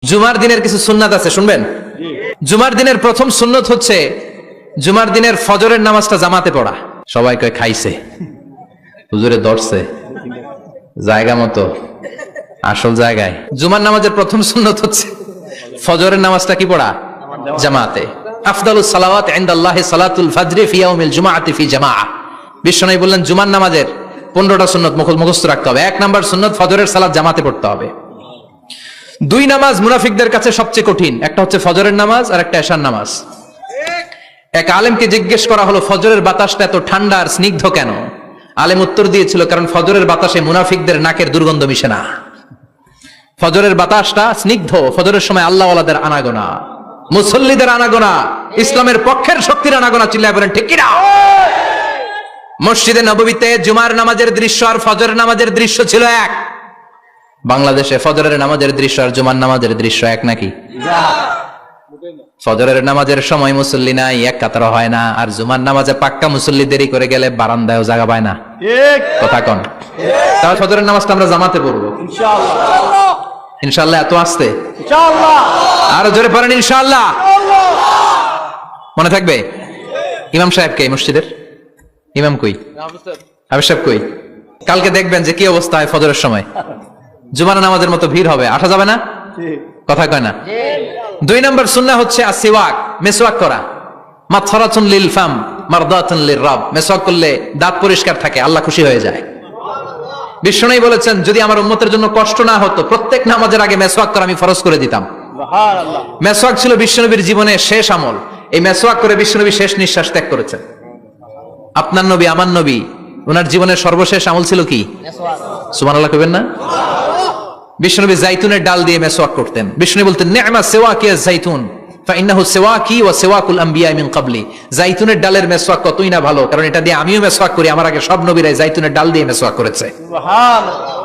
জুমার দিনের কিছু সুন্নাত আছে, শুনবেন? জুমার দিনের প্রথম সুন্নত হচ্ছে জুমার দিনের ফজরের নামাজটা জামাতে পড়া। সবাই কয় খাইছে, হুজুরে ধরছে জায়গা মতো, আসল জায়গায়। জুমার নামাজের প্রথম সুন্নত হচ্ছে ফজরের নামাজটা কি পড়া? জামাতে। আফদালুস সালাওয়াত ইনদাল্লাহি সালাতুল ফাজরি ফি ইয়াউমিল জুমআতি ফি জামাআহ। বিশ্বনবী বললেন জুমার নামাজের 15টা সুন্নত মুখস্থ রাখতে হবে। 1 নাম্বার সুন্নত ফজরের সালাত জামাতে পড়তে হবে। 2 নামাজ মুনাফিকদের কাছে সবচেয়ে কঠিন, একটা হচ্ছে ফজরের নামাজ আর একটা এশার নামাজ। এক আলেমকে জিজ্ঞেস করা হলো ফজরের বাতাসটা এত ঠান্ডা আর স্নিগ্ধ কেন? আলেম উত্তর দিয়েছিল কারণ ফজরের বাতাসে মুনাফিকদের নাকের দুর্গন্ধ মিশে না। ফজরের বাতাসটা স্নিগ্ধ, ফজরের সময় আল্লাহওয়ালাদের আনাগোনা, মুসল্লিদের আনাগোনা, ইসলামের পক্ষের শক্তির আনাগোনা। চিল্লায় বলেন ঠিক কিনা? মসজিদে নববীতে জুমার নামাজের দৃশ্য আর ফজরের নামাজের দৃশ্য ছিল এক। বাংলাদেশে ফজরের নামাজের দৃশ্য আর জুমার নামাজের দৃশ্য এক নাকি? ফজরের নামাজের সময় মুসল্লি নাই, এক কাতার হয় না, আর জুমার নামাজে পাক্কা মুসল্লি দেরি করে গেলে বারান্দায়ও জায়গা পায় না। কথা কন? তাহলে ফজরের নামাজটা আমরা জামাতে পড়বো ইনশাআল্লাহ। ইনশাআল্লাহ এত আসতে ইনশাআল্লাহ, আরো জোরে পড়েন ইনশাআল্লাহ। মনে থাকবে? ইমাম সাহেব কে মসজিদের? ইমাম কই? হাফেজ সাহেব কই? কালকে দেখবেন যে কি অবস্থা হয় ফজরের সময়। জুমার নামাজের মতো ভিড় হবে, আসা যাবে না। কথা কয় না? 2 নম্বর সুন্নাহ হচ্ছে আসওয়াক, মেসওয়াক করা। মাতফারাতুন লিল ফাম মারদাতুন লির রব। মেসওয়াক করলে দাঁত পরিষ্কার থাকে, আল্লাহ খুশি হয়ে যায়। বিশ্বনবী বলেছেন যদি আমার উম্মতের জন্য কষ্ট না হতো প্রত্যেক নামাজের আগে মেসওয়াক করা আমি ফরজ করে দিতাম। সুবহানাল্লাহ। মেসওয়াক ছিল বিশ্বনবীর জীবনে শেষ আমল। এই মেসওয়াক করে বিশ্বনবী শেষ নিঃশ্বাস ত্যাগ করেছেন। আপনার নবী আমার নবী, ওনার জীবনের সর্বশেষ আমল ছিল কি? মেসওয়াক। সুবহানাল্লাহ কইবেন না? বিশ্বনবী জাইতুনের ডাল দিয়ে মেসওয়াক করতেন। বিশ্বনবী বলতেন নি'মা সিওয়াকিয়া জাইতুন ফাইন্নাহু সিওয়াকি ওয়া সিওয়াকুল আমবিয়া মিন ক্বাবলি। জাইতুনের ডালের মেসওয়াক কতই না ভালো, কারণ এটা দিয়ে আমিও মেসওয়াক করি, আমার আগে সব নবীরাই জাইতুনের ডাল দিয়ে মেসওয়াক করেছে। সুবহানাল্লাহ।